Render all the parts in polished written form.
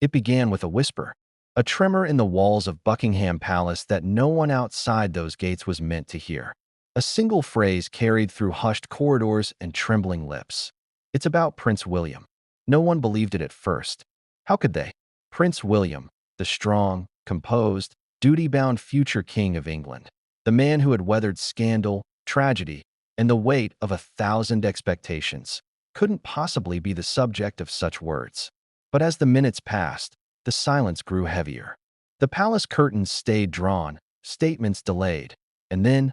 It began with a whisper, a tremor in the walls of Buckingham Palace that no one outside those gates was meant to hear. A single phrase carried through hushed corridors and trembling lips. "It's about Prince William." No one believed it at first. How could they? Prince William, the strong, composed, duty-bound future king of England. The man who had weathered scandal, tragedy, and the weight of 1,000 expectations, couldn't possibly be the subject of such words. But as the minutes passed, the silence grew heavier. The palace curtains stayed drawn, statements delayed, and then,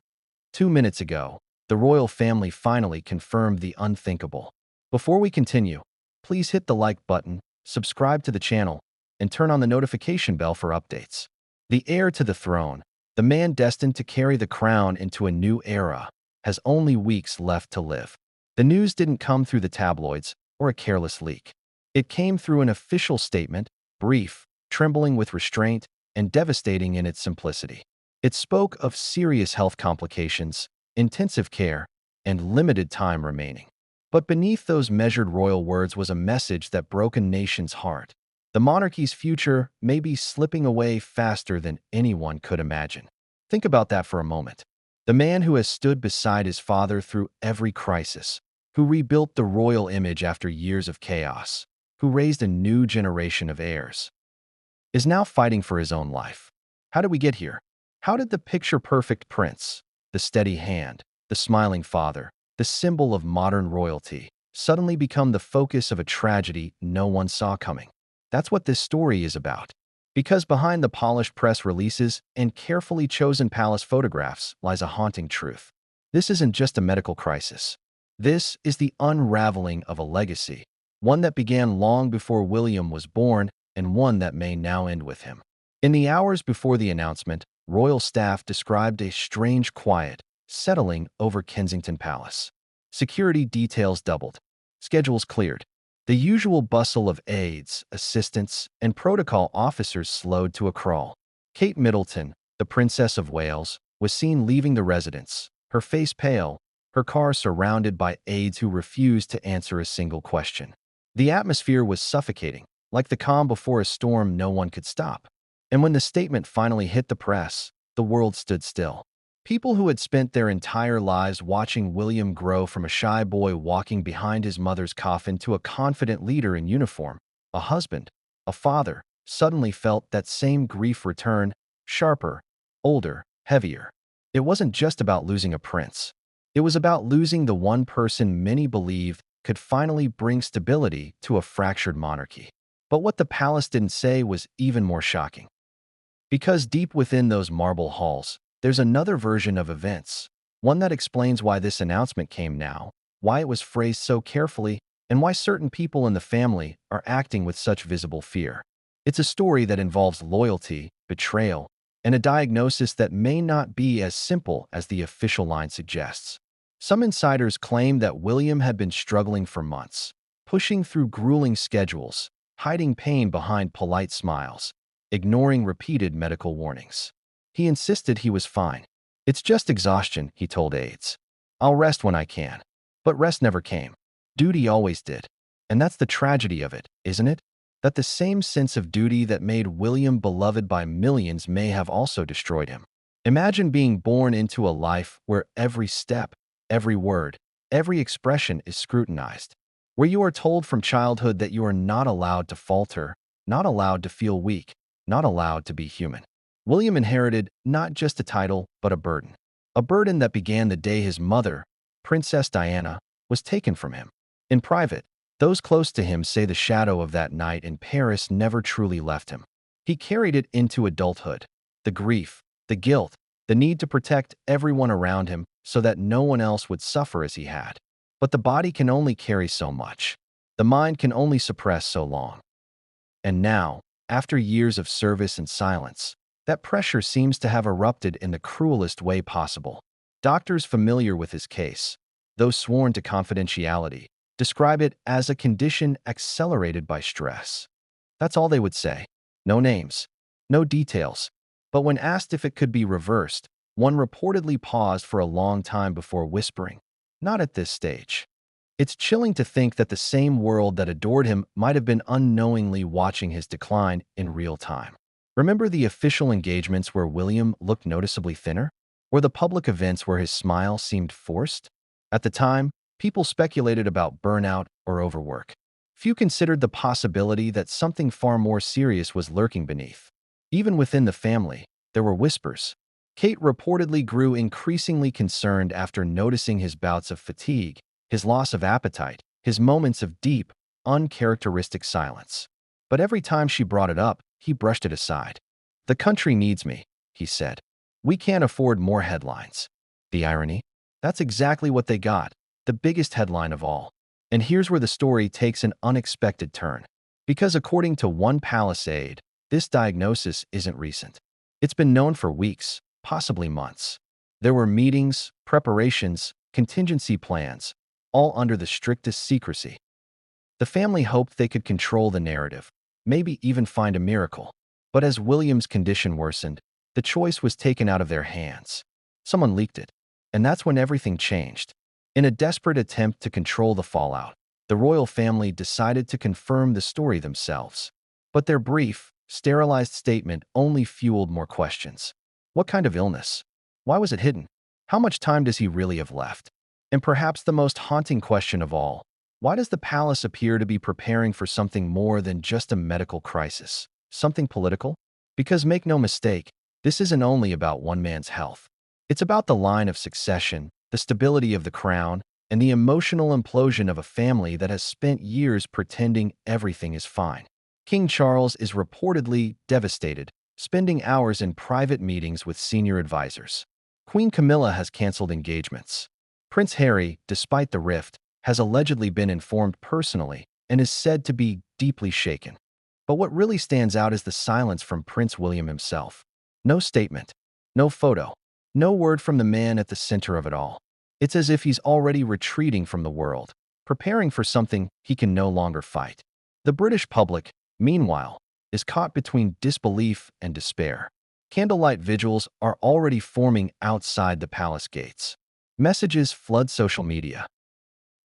2 minutes ago, the royal family finally confirmed the unthinkable. Before we continue, please hit the like button, subscribe to the channel, and turn on the notification bell for updates. The heir to the throne, the man destined to carry the crown into a new era, has only weeks left to live. The news didn't come through the tabloids or a careless leak. It came through an official statement, brief, trembling with restraint, and devastating in its simplicity. It spoke of serious health complications, intensive care, and limited time remaining. But beneath those measured royal words was a message that broke a nation's heart. The monarchy's future may be slipping away faster than anyone could imagine. Think about that for a moment. The man who has stood beside his father through every crisis, who rebuilt the royal image after years of chaos, who raised a new generation of heirs, is now fighting for his own life. How did we get here? How did the picture-perfect prince, the steady hand, the smiling father, the symbol of modern royalty, suddenly become the focus of a tragedy no one saw coming? That's what this story is about. Because behind the polished press releases and carefully chosen palace photographs lies a haunting truth. This isn't just a medical crisis. This is the unraveling of a legacy, one that began long before William was born and one that may now end with him. In the hours before the announcement, royal staff described a strange quiet settling over Kensington Palace. Security details doubled, schedules cleared. The usual bustle of aides, assistants, and protocol officers slowed to a crawl. Kate Middleton, the Princess of Wales, was seen leaving the residence, her face pale, her car surrounded by aides who refused to answer a single question. The atmosphere was suffocating, like the calm before a storm no one could stop. And when the statement finally hit the press, the world stood still. People who had spent their entire lives watching William grow from a shy boy walking behind his mother's coffin to a confident leader in uniform, a husband, a father, suddenly felt that same grief return, sharper, older, heavier. It wasn't just about losing a prince. It was about losing the one person many believed could finally bring stability to a fractured monarchy. But what the palace didn't say was even more shocking. Because deep within those marble halls, there's another version of events, one that explains why this announcement came now, why it was phrased so carefully, and why certain people in the family are acting with such visible fear. It's a story that involves loyalty, betrayal, and a diagnosis that may not be as simple as the official line suggests. Some insiders claim that William had been struggling for months, pushing through grueling schedules, hiding pain behind polite smiles, ignoring repeated medical warnings. He insisted he was fine. "It's just exhaustion," he told aides. "I'll rest when I can." But rest never came. Duty always did. And that's the tragedy of it, isn't it? That the same sense of duty that made William beloved by millions may have also destroyed him. Imagine being born into a life where every step, every word, every expression is scrutinized, where you are told from childhood that you are not allowed to falter, not allowed to feel weak, not allowed to be human. William inherited not just a title, but a burden that began the day his mother, Princess Diana, was taken from him. In private, those close to him say the shadow of that night in Paris never truly left him. He carried it into adulthood, the grief, the guilt, the need to protect everyone around him so that no one else would suffer as he had. But the body can only carry so much. The mind can only suppress so long. And now, after years of service and silence, that pressure seems to have erupted in the cruelest way possible. Doctors familiar with his case, those sworn to confidentiality, describe it as a condition accelerated by stress. That's all they would say. No names, no details. But when asked if it could be reversed, one reportedly paused for a long time before whispering, "Not at this stage." It's chilling to think that the same world that adored him might have been unknowingly watching his decline in real time. Remember the official engagements where William looked noticeably thinner? Or the public events where his smile seemed forced? At the time, people speculated about burnout or overwork. Few considered the possibility that something far more serious was lurking beneath. Even within the family, there were whispers. Kate reportedly grew increasingly concerned after noticing his bouts of fatigue, his loss of appetite, his moments of deep, uncharacteristic silence. But every time she brought it up, he brushed it aside. "The country needs me," he said. "We can't afford more headlines." The irony? That's exactly what they got, the biggest headline of all. And here's where the story takes an unexpected turn. Because according to one palace aide, this diagnosis isn't recent. It's been known for weeks, possibly months. There were meetings, preparations, contingency plans, all under the strictest secrecy. The family hoped they could control the narrative, maybe even find a miracle. But as William's condition worsened, the choice was taken out of their hands. Someone leaked it. And that's when everything changed. In a desperate attempt to control the fallout, the royal family decided to confirm the story themselves. But their brief, sterilized statement only fueled more questions. What kind of illness? Why was it hidden? How much time does he really have left? And perhaps the most haunting question of all, why does the palace appear to be preparing for something more than just a medical crisis? Something political? Because make no mistake, this isn't only about one man's health. It's about the line of succession, the stability of the crown, and the emotional implosion of a family that has spent years pretending everything is fine. King Charles is reportedly devastated, spending hours in private meetings with senior advisors. Queen Camilla has canceled engagements. Prince Harry, despite the rift, has allegedly been informed personally and is said to be deeply shaken. But what really stands out is the silence from Prince William himself. No statement, no photo, no word from the man at the center of it all. It's as if he's already retreating from the world, preparing for something he can no longer fight. The British public, meanwhile, is caught between disbelief and despair. Candlelight vigils are already forming outside the palace gates. Messages flood social media.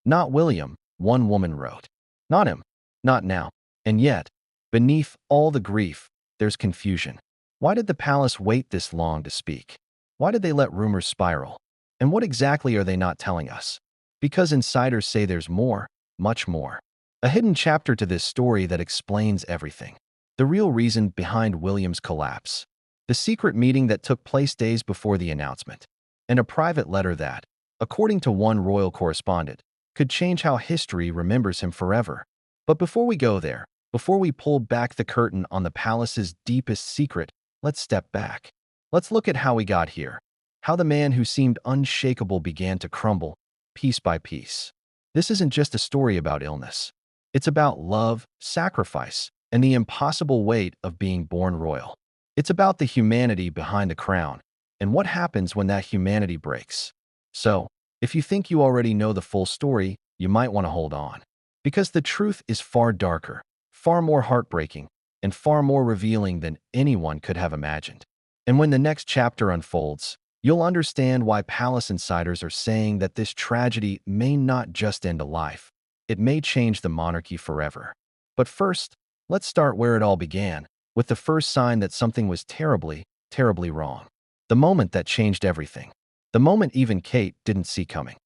"Not William," one woman wrote. "Not him. Not now." And yet, beneath all the grief, there's confusion. Why did the palace wait this long to speak? Why did they let rumors spiral? And what exactly are they not telling us? Because insiders say there's more, much more. A hidden chapter to this story that explains everything. The real reason behind William's collapse. The secret meeting that took place days before the announcement. And a private letter that, according to one royal correspondent, could change how history remembers him forever. But before we go there, before we pull back the curtain on the palace's deepest secret, let's step back. Let's look at how we got here. How the man who seemed unshakable began to crumble, piece by piece. This isn't just a story about illness. It's about love, sacrifice, and the impossible weight of being born royal. It's about the humanity behind the crown, and what happens when that humanity breaks. So, if you think you already know the full story, you might want to hold on. Because the truth is far darker, far more heartbreaking, and far more revealing than anyone could have imagined. And when the next chapter unfolds, you'll understand why palace insiders are saying that this tragedy may not just end a life. It may change the monarchy forever. But first, let's start where it all began, with the first sign that something was terribly, terribly wrong. The moment that changed everything. The moment even Kate didn't see coming.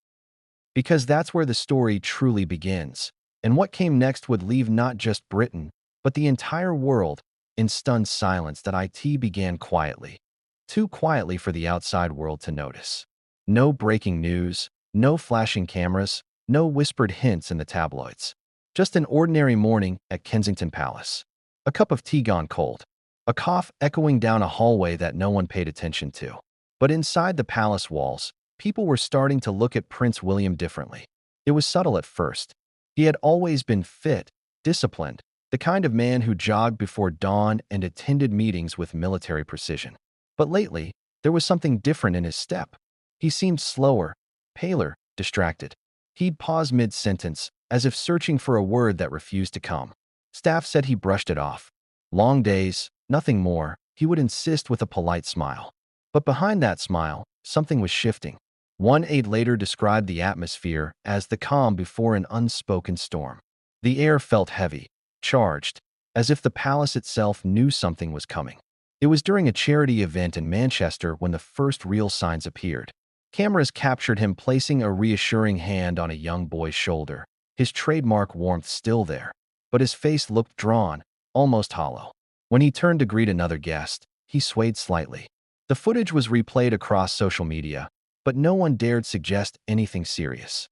Because that's where the story truly begins, and what came next would leave not just Britain, but the entire world in stunned silence that it began quietly. Too quietly for the outside world to notice. No breaking news, no flashing cameras, no whispered hints in the tabloids. Just an ordinary morning at Kensington Palace. A cup of tea gone cold. A cough echoing down a hallway that no one paid attention to. But inside the palace walls, people were starting to look at Prince William differently. It was subtle at first. He had always been fit, disciplined, the kind of man who jogged before dawn and attended meetings with military precision. But lately, there was something different in his step. He seemed slower, paler, distracted. He'd pause mid-sentence, as if searching for a word that refused to come. Staff said he brushed it off. Long days, nothing more, he would insist with a polite smile. But behind that smile, something was shifting. One aide later described the atmosphere as the calm before an unspoken storm. The air felt heavy, charged, as if the palace itself knew something was coming. It was during a charity event in Manchester when the first real signs appeared. Cameras captured him placing a reassuring hand on a young boy's shoulder, his trademark warmth still there, but his face looked drawn, almost hollow. When he turned to greet another guest, he swayed slightly. The footage was replayed across social media, but no one dared suggest anything serious.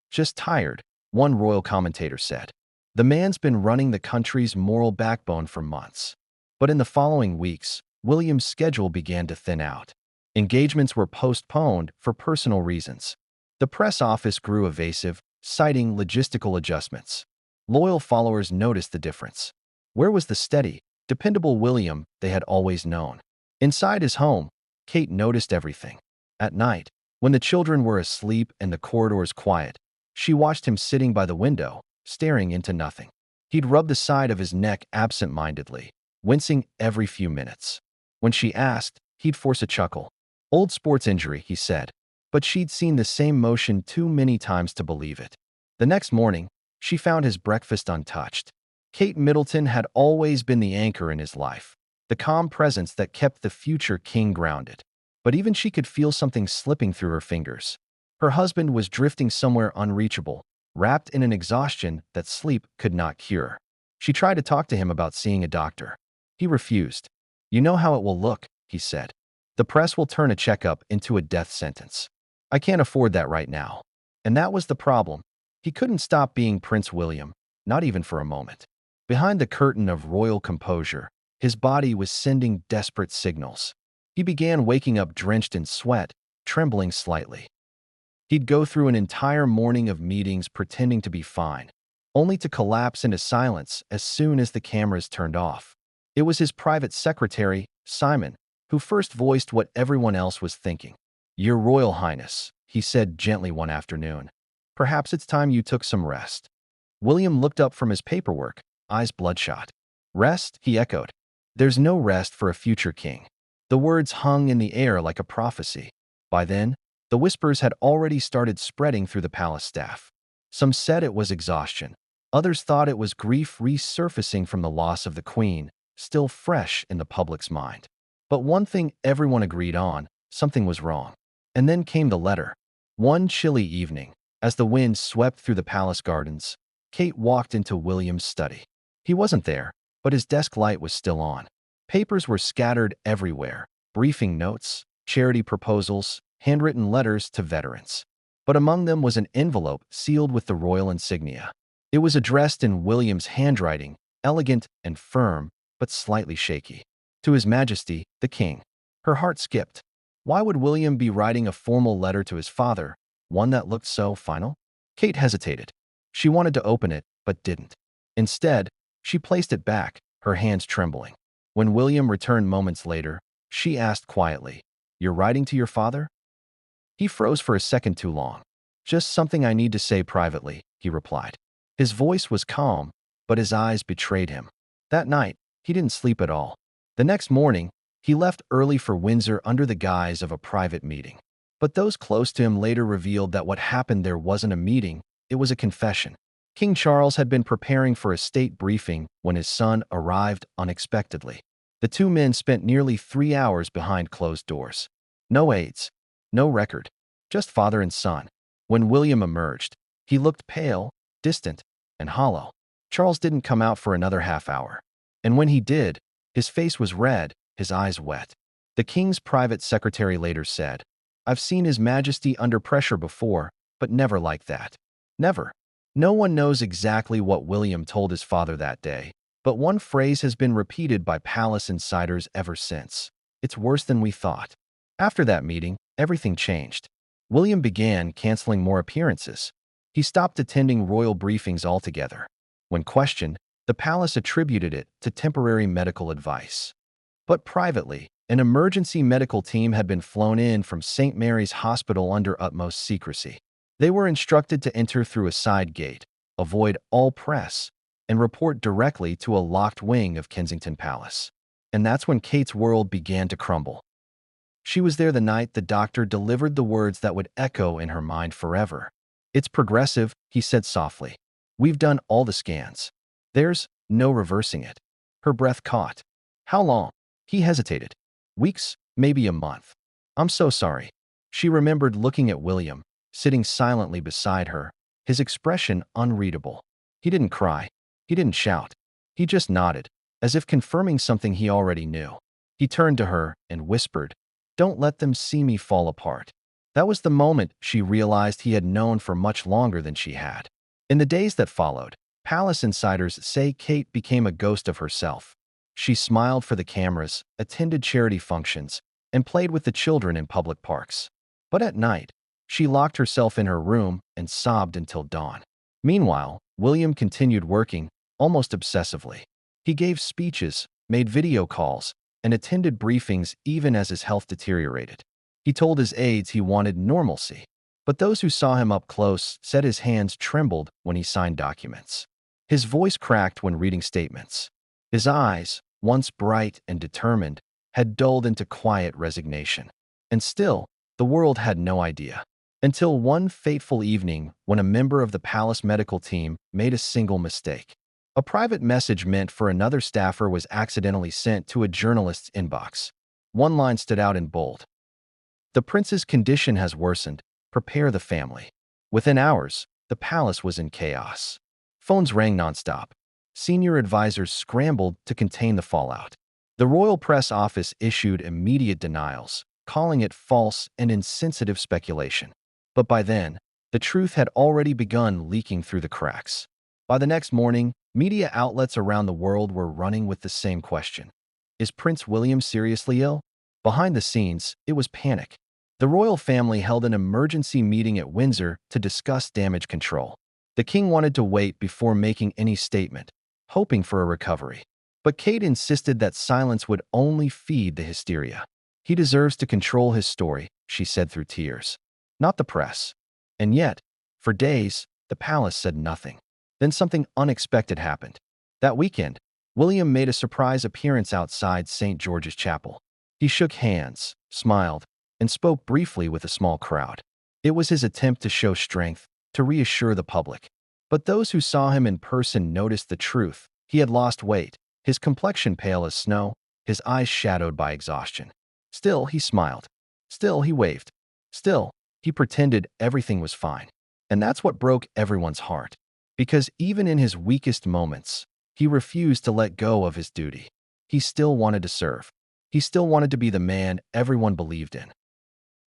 "Just tired," one royal commentator said. The man's been running the country's moral backbone for months. But in the following weeks, William's schedule began to thin out. Engagements were postponed for personal reasons. The press office grew evasive, citing logistical adjustments. Loyal followers noticed the difference. Where was the steady, dependable William they had always known? Inside his home, Kate noticed everything. At night, when the children were asleep and the corridors quiet, she watched him sitting by the window, staring into nothing. He'd rub the side of his neck absent-mindedly, wincing every few minutes. When she asked, he'd force a chuckle. "Old sports injury," he said, but she'd seen the same motion too many times to believe it. The next morning, she found his breakfast untouched. Kate Middleton had always been the anchor in his life, the calm presence that kept the future king grounded. But even she could feel something slipping through her fingers. Her husband was drifting somewhere unreachable, wrapped in an exhaustion that sleep could not cure. She tried to talk to him about seeing a doctor. He refused. "You know how it will look," he said. "The press will turn a checkup into a death sentence. I can't afford that right now." And that was the problem. He couldn't stop being Prince William, not even for a moment. Behind the curtain of royal composure, his body was sending desperate signals. He began waking up drenched in sweat, trembling slightly. He'd go through an entire morning of meetings pretending to be fine, only to collapse into silence as soon as the cameras turned off. It was his private secretary, Simon, who first voiced what everyone else was thinking. "Your Royal Highness," he said gently one afternoon, "perhaps it's time you took some rest." William looked up from his paperwork, eyes bloodshot. "Rest?" he echoed. "There's no rest for a future king." The words hung in the air like a prophecy. By then, the whispers had already started spreading through the palace staff. Some said it was exhaustion. Others thought it was grief resurfacing from the loss of the queen, still fresh in the public's mind. But one thing everyone agreed on, something was wrong. And then came the letter. One chilly evening, as the wind swept through the palace gardens, Kate walked into William's study. He wasn't there, but his desk light was still on. Papers were scattered everywhere, briefing notes, charity proposals, handwritten letters to veterans. But among them was an envelope sealed with the royal insignia. It was addressed in William's handwriting, elegant and firm, but slightly shaky. "To His Majesty, the King." Her heart skipped. Why would William be writing a formal letter to his father, one that looked so final? Kate hesitated. She wanted to open it, but didn't. Instead, she placed it back, her hands trembling. When William returned moments later, she asked quietly, "You're writing to your father?" He froze for a second too long. "Just something I need to say privately," he replied. His voice was calm, but his eyes betrayed him. That night, he didn't sleep at all. The next morning, he left early for Windsor under the guise of a private meeting. But those close to him later revealed that what happened there wasn't a meeting, it was a confession. King Charles had been preparing for a state briefing when his son arrived unexpectedly. The two men spent nearly 3 hours behind closed doors. No aides, no record, just father and son. When William emerged, he looked pale, distant, and hollow. Charles didn't come out for another half hour. And when he did, his face was red, his eyes wet. The king's private secretary later said, "I've seen His Majesty under pressure before, but never like that. Never." No one knows exactly what William told his father that day, but one phrase has been repeated by palace insiders ever since. "It's worse than we thought." After that meeting, everything changed. William began canceling more appearances. He stopped attending royal briefings altogether. When questioned, the palace attributed it to temporary medical advice. But privately, an emergency medical team had been flown in from St. Mary's Hospital under utmost secrecy. They were instructed to enter through a side gate, avoid all press, and report directly to a locked wing of Kensington Palace. And that's when Kate's world began to crumble. She was there the night the doctor delivered the words that would echo in her mind forever. "It's progressive," he said softly. "We've done all the scans. There's no reversing it." Her breath caught. "How long?" He hesitated. "Weeks, maybe a month." "I'm so sorry." She remembered looking at William, sitting silently beside her, his expression unreadable. He didn't cry. He didn't shout. He just nodded, as if confirming something he already knew. He turned to her and whispered, "Don't let them see me fall apart." That was the moment she realized he had known for much longer than she had. In the days that followed, palace insiders say Kate became a ghost of herself. She smiled for the cameras, attended charity functions, and played with the children in public parks. But at night, she locked herself in her room and sobbed until dawn. Meanwhile, William continued working, almost obsessively. He gave speeches, made video calls, and attended briefings even as his health deteriorated. He told his aides he wanted normalcy, but those who saw him up close said his hands trembled when he signed documents. His voice cracked when reading statements. His eyes, once bright and determined, had dulled into quiet resignation. And still, the world had no idea. Until one fateful evening when a member of the palace medical team made a single mistake. A private message meant for another staffer was accidentally sent to a journalist's inbox. One line stood out in bold. "The prince's condition has worsened. Prepare the family." Within hours, the palace was in chaos. Phones rang nonstop. Senior advisors scrambled to contain the fallout. The royal press office issued immediate denials, calling it false and insensitive speculation. But by then, the truth had already begun leaking through the cracks. By the next morning, media outlets around the world were running with the same question. Is Prince William seriously ill? Behind the scenes, it was panic. The royal family held an emergency meeting at Windsor to discuss damage control. The king wanted to wait before making any statement, hoping for a recovery. But Kate insisted that silence would only feed the hysteria. "He deserves to control his story," she said through tears. Not the press. And yet, for days, the palace said nothing. Then something unexpected happened. That weekend, William made a surprise appearance outside St. George's Chapel. He shook hands, smiled, and spoke briefly with a small crowd. It was his attempt to show strength, to reassure the public. But those who saw him in person noticed the truth. He had lost weight, his complexion pale as snow, his eyes shadowed by exhaustion. Still, he smiled. Still, he waved. Still, he pretended everything was fine. And that's what broke everyone's heart. Because even in his weakest moments, he refused to let go of his duty. He still wanted to serve. He still wanted to be the man everyone believed in.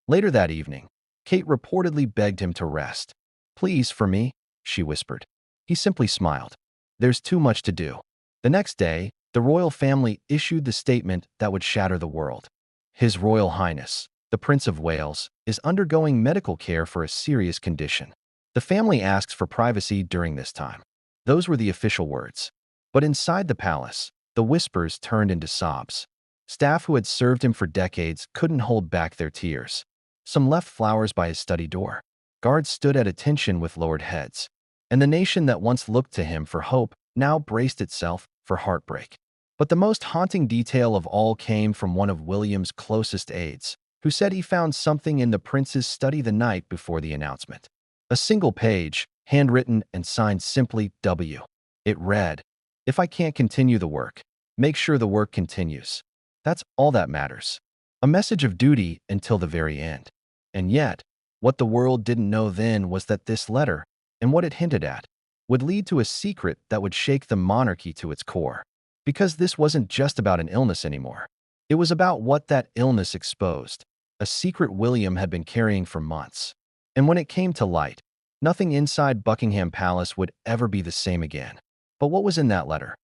Later that evening, Kate reportedly begged him to rest. "Please, for me," she whispered. He simply smiled. "There's too much to do." The next day, the royal family issued the statement that would shatter the world. His Royal Highness, the Prince of Wales, is undergoing medical care for a serious condition. The family asks for privacy during this time. Those were the official words. But inside the palace, the whispers turned into sobs. Staff who had served him for decades couldn't hold back their tears. Some left flowers by his study door. Guards stood at attention with lowered heads. And the nation that once looked to him for hope now braced itself for heartbreak. But the most haunting detail of all came from one of William's closest aides, who said he found something in the prince's study the night before the announcement. A single page, handwritten and signed simply W. It read, "If I can't continue the work, make sure the work continues." That's all that matters. A message of duty until the very end. And yet, what the world didn't know then was that this letter, and what it hinted at, would lead to a secret that would shake the monarchy to its core. Because this wasn't just about an illness anymore. It was about what that illness exposed, a secret William had been carrying for months. And when it came to light, nothing inside Buckingham Palace would ever be the same again. But what was in that letter?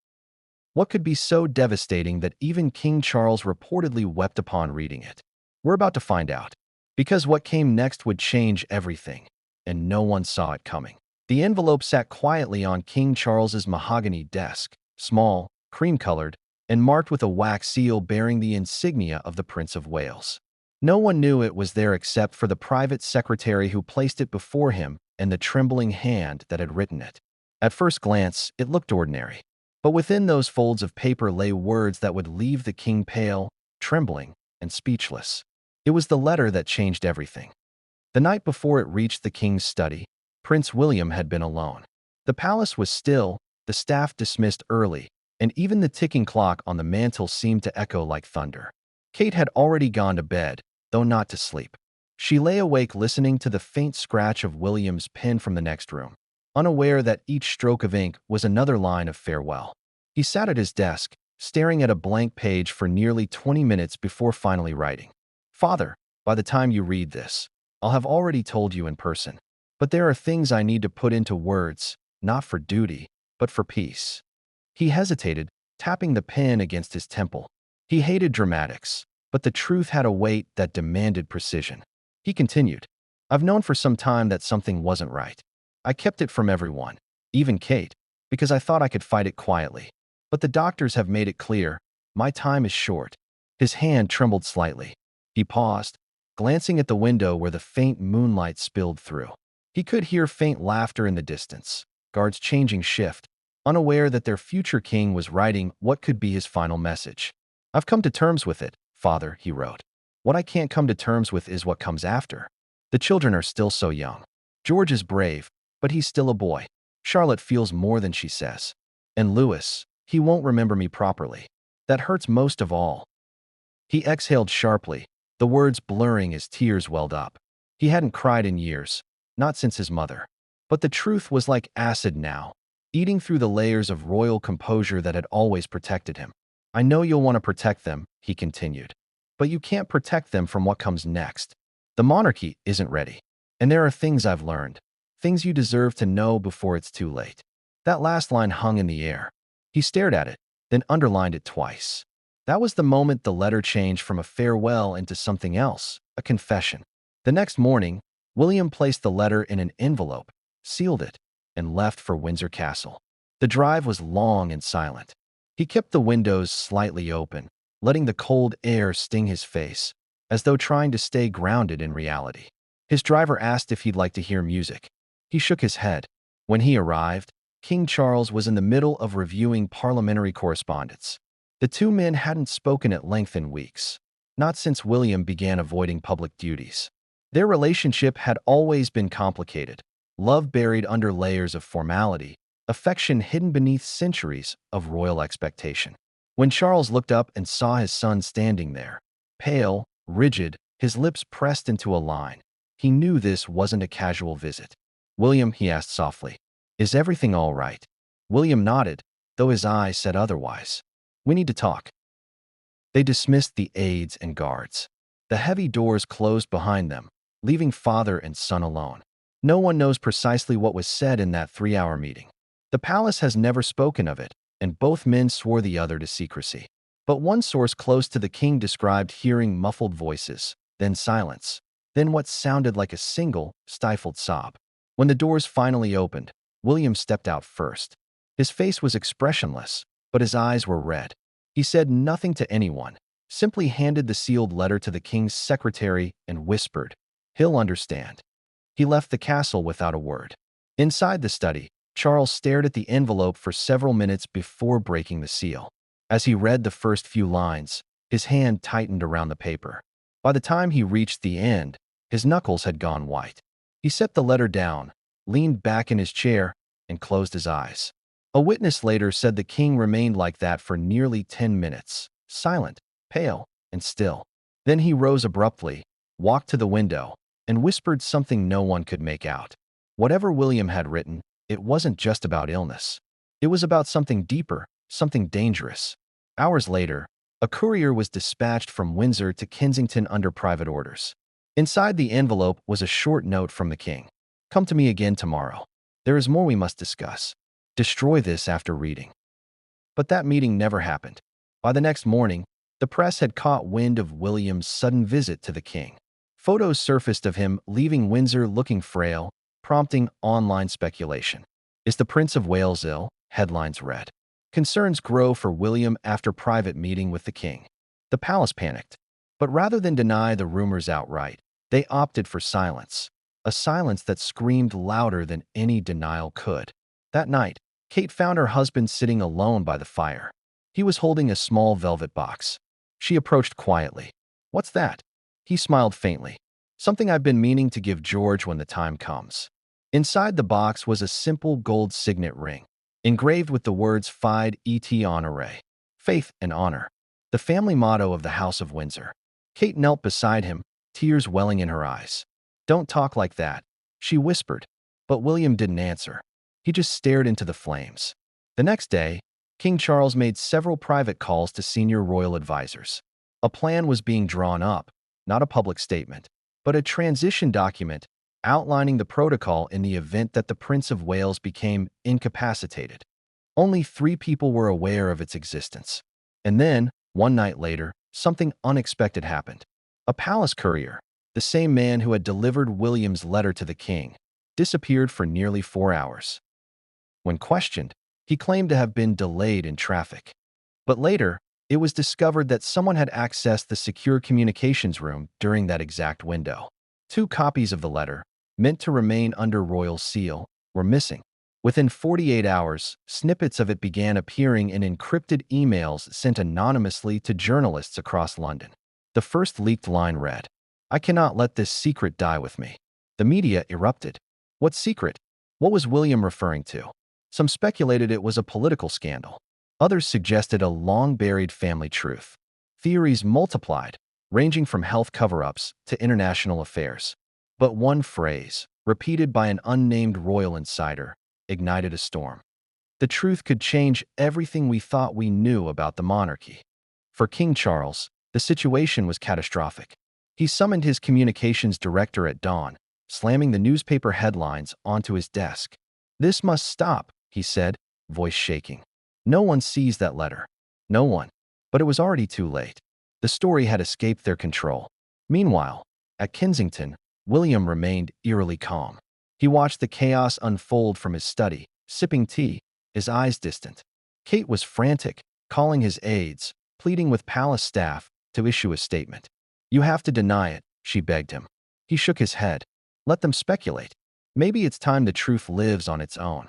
What could be so devastating that even King Charles reportedly wept upon reading it? We're about to find out. Because what came next would change everything, and no one saw it coming. The envelope sat quietly on King Charles's mahogany desk, small, cream-colored, and marked with a wax seal bearing the insignia of the Prince of Wales. No one knew it was there except for the private secretary who placed it before him and the trembling hand that had written it. At first glance, it looked ordinary. But within those folds of paper lay words that would leave the king pale, trembling, and speechless. It was the letter that changed everything. The night before it reached the king's study, Prince William had been alone. The palace was still, the staff dismissed early, and even the ticking clock on the mantel seemed to echo like thunder. Kate had already gone to bed, though not to sleep. She lay awake listening to the faint scratch of William's pen from the next room, unaware that each stroke of ink was another line of farewell. He sat at his desk, staring at a blank page for nearly 20 minutes before finally writing. "Father, by the time you read this, I'll have already told you in person. But there are things I need to put into words, not for duty, but for peace." He hesitated, tapping the pen against his temple. He hated dramatics, but the truth had a weight that demanded precision. He continued, "I've known for some time that something wasn't right. I kept it from everyone, even Kate, because I thought I could fight it quietly. But the doctors have made it clear, my time is short." His hand trembled slightly. He paused, glancing at the window where the faint moonlight spilled through. He could hear faint laughter in the distance, guards changing shift, unaware that their future king was writing what could be his final message. "I've come to terms with it, Father," he wrote. "What I can't come to terms with is what comes after. The children are still so young. George is brave, but he's still a boy. Charlotte feels more than she says. And Louis, he won't remember me properly. That hurts most of all." He exhaled sharply, the words blurring as tears welled up. He hadn't cried in years, not since his mother. But the truth was like acid now, eating through the layers of royal composure that had always protected him. "I know you'll want to protect them," he continued. "But you can't protect them from what comes next. The monarchy isn't ready. And there are things I've learned, things you deserve to know before it's too late." That last line hung in the air. He stared at it, then underlined it twice. That was the moment the letter changed from a farewell into something else, a confession. The next morning, William placed the letter in an envelope, sealed it, and left for Windsor Castle. The drive was long and silent. He kept the windows slightly open, letting the cold air sting his face, as though trying to stay grounded in reality. His driver asked if he'd like to hear music. He shook his head. When he arrived, King Charles was in the middle of reviewing parliamentary correspondence. The two men hadn't spoken at length in weeks, not since William began avoiding public duties. Their relationship had always been complicated, love buried under layers of formality, affection hidden beneath centuries of royal expectation. When Charles looked up and saw his son standing there, pale, rigid, his lips pressed into a line, he knew this wasn't a casual visit. "William," he asked softly, "is everything all right?" William nodded, though his eyes said otherwise. "We need to talk." They dismissed the aides and guards. The heavy doors closed behind them, leaving father and son alone. No one knows precisely what was said in that 3-hour meeting. The palace has never spoken of it, and both men swore the other to secrecy. But one source close to the king described hearing muffled voices, then silence, then what sounded like a single, stifled sob. When the doors finally opened, William stepped out first. His face was expressionless, but his eyes were red. He said nothing to anyone, simply handed the sealed letter to the king's secretary and whispered, "He'll understand." He left the castle without a word. Inside the study, Charles stared at the envelope for several minutes before breaking the seal. As he read the first few lines, his hand tightened around the paper. By the time he reached the end, his knuckles had gone white. He set the letter down, leaned back in his chair, and closed his eyes. A witness later said the king remained like that for nearly 10 minutes, silent, pale, and still. Then he rose abruptly, walked to the window, and whispered something no one could make out. Whatever William had written, it wasn't just about illness. It was about something deeper, something dangerous. Hours later, a courier was dispatched from Windsor to Kensington under private orders. Inside the envelope was a short note from the king. "Come to me again tomorrow. There is more we must discuss. Destroy this after reading." But that meeting never happened. By the next morning, the press had caught wind of William's sudden visit to the king. Photos surfaced of him leaving Windsor looking frail, prompting online speculation. "Is the Prince of Wales ill?" headlines read. Concerns grow for William after private meeting with the king. The palace panicked. But rather than deny the rumors outright, they opted for silence, a silence that screamed louder than any denial could. That night, Kate found her husband sitting alone by the fire. He was holding a small velvet box. She approached quietly. "What's that?" He smiled faintly. "Something I've been meaning to give George when the time comes." Inside the box was a simple gold signet ring, engraved with the words Fide et Honore, faith and honor, the family motto of the House of Windsor. Kate knelt beside him, tears welling in her eyes. "Don't talk like that," she whispered, but William didn't answer. He just stared into the flames. The next day, King Charles made several private calls to senior royal advisors. A plan was being drawn up, not a public statement, but a transition document outlining the protocol in the event that the Prince of Wales became incapacitated. Only 3 people were aware of its existence. And then, one night later, something unexpected happened. A palace courier, the same man who had delivered William's letter to the king, disappeared for nearly 4 hours. When questioned, he claimed to have been delayed in traffic. But later, it was discovered that someone had accessed the secure communications room during that exact window. 2 copies of the letter, meant to remain under royal seal, were missing. Within 48 hours, snippets of it began appearing in encrypted emails sent anonymously to journalists across London. The first leaked line read, "I cannot let this secret die with me." The media erupted. What secret? What was William referring to? Some speculated it was a political scandal. Others suggested a long-buried family truth. Theories multiplied, ranging from health cover-ups to international affairs. But one phrase, repeated by an unnamed royal insider, ignited a storm. The truth could change everything we thought we knew about the monarchy. For King Charles, the situation was catastrophic. He summoned his communications director at dawn, slamming the newspaper headlines onto his desk. "This must stop," he said, voice shaking. "No one sees that letter. No one." But it was already too late. The story had escaped their control. Meanwhile, at Kensington, William remained eerily calm. He watched the chaos unfold from his study, sipping tea, his eyes distant. Kate was frantic, calling his aides, pleading with palace staff to issue a statement. "You have to deny it," she begged him. He shook his head. "Let them speculate. Maybe it's time the truth lives on its own."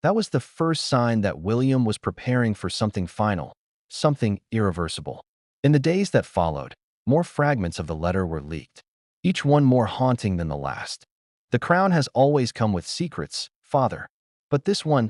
That was the first sign that William was preparing for something final, something irreversible. In the days that followed, more fragments of the letter were leaked, each one more haunting than the last. "The crown has always come with secrets, father. But this one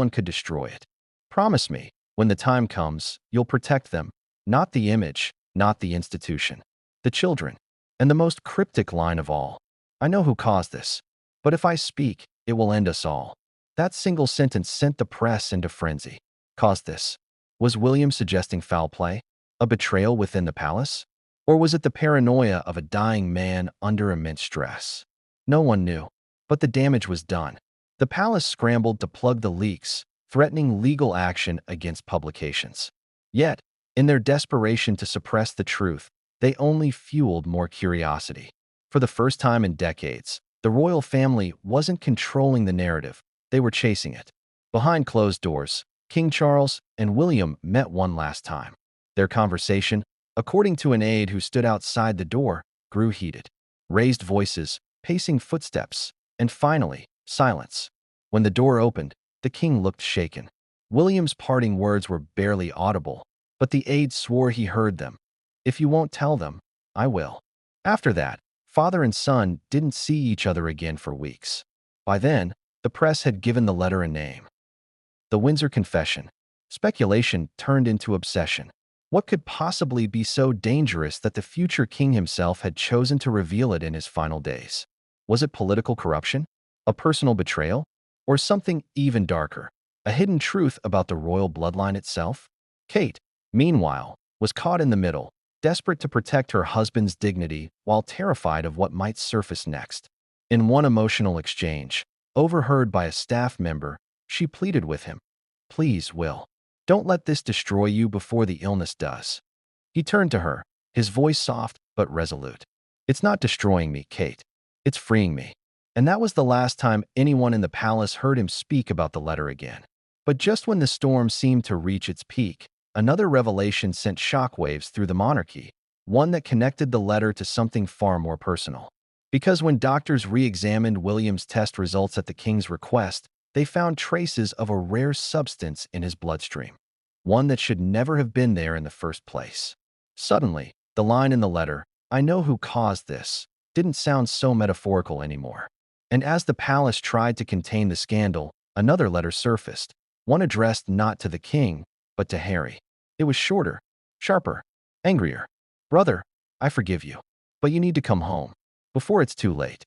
could destroy it. Promise me, when the time comes, you'll protect them, not the image, not the institution, the children." And the most cryptic line of all, "I know who caused this, but if I speak, it will end us all." That single sentence sent the press into frenzy. Caused this? Was William suggesting foul play? A betrayal within the palace? Or was it the paranoia of a dying man under immense stress? No one knew, but the damage was done. The palace scrambled to plug the leaks, threatening legal action against publications. Yet, in their desperation to suppress the truth, they only fueled more curiosity. For the first time in decades, the royal family wasn't controlling the narrative, they were chasing it. Behind closed doors, King Charles and William met one last time. Their conversation, according to an aide who stood outside the door, grew heated. Raised voices, pacing footsteps, and finally, silence. When the door opened, the king looked shaken. William's parting words were barely audible, but the aide swore he heard them. "If you won't tell them, I will." After that, father and son didn't see each other again for weeks. By then, the press had given the letter a name. The Windsor Confession. Speculation turned into obsession. What could possibly be so dangerous that the future king himself had chosen to reveal it in his final days? Was it political corruption? A personal betrayal? Or something even darker? A hidden truth about the royal bloodline itself? Kate, meanwhile, was caught in the middle, desperate to protect her husband's dignity while terrified of what might surface next. In one emotional exchange, overheard by a staff member, she pleaded with him, "Please, Will, don't let this destroy you before the illness does." He turned to her, his voice soft but resolute. "It's not destroying me, Kate. It's freeing me." And that was the last time anyone in the palace heard him speak about the letter again. But just when the storm seemed to reach its peak, another revelation sent shockwaves through the monarchy, one that connected the letter to something far more personal. Because when doctors re-examined William's test results at the king's request, they found traces of a rare substance in his bloodstream, one that should never have been there in the first place. Suddenly, the line in the letter, I know who caused this. Didn't sound so metaphorical anymore. And as the palace tried to contain the scandal, another letter surfaced, one addressed not to the king, but to Harry. It was shorter, sharper, angrier. Brother, I forgive you, but you need to come home before it's too late.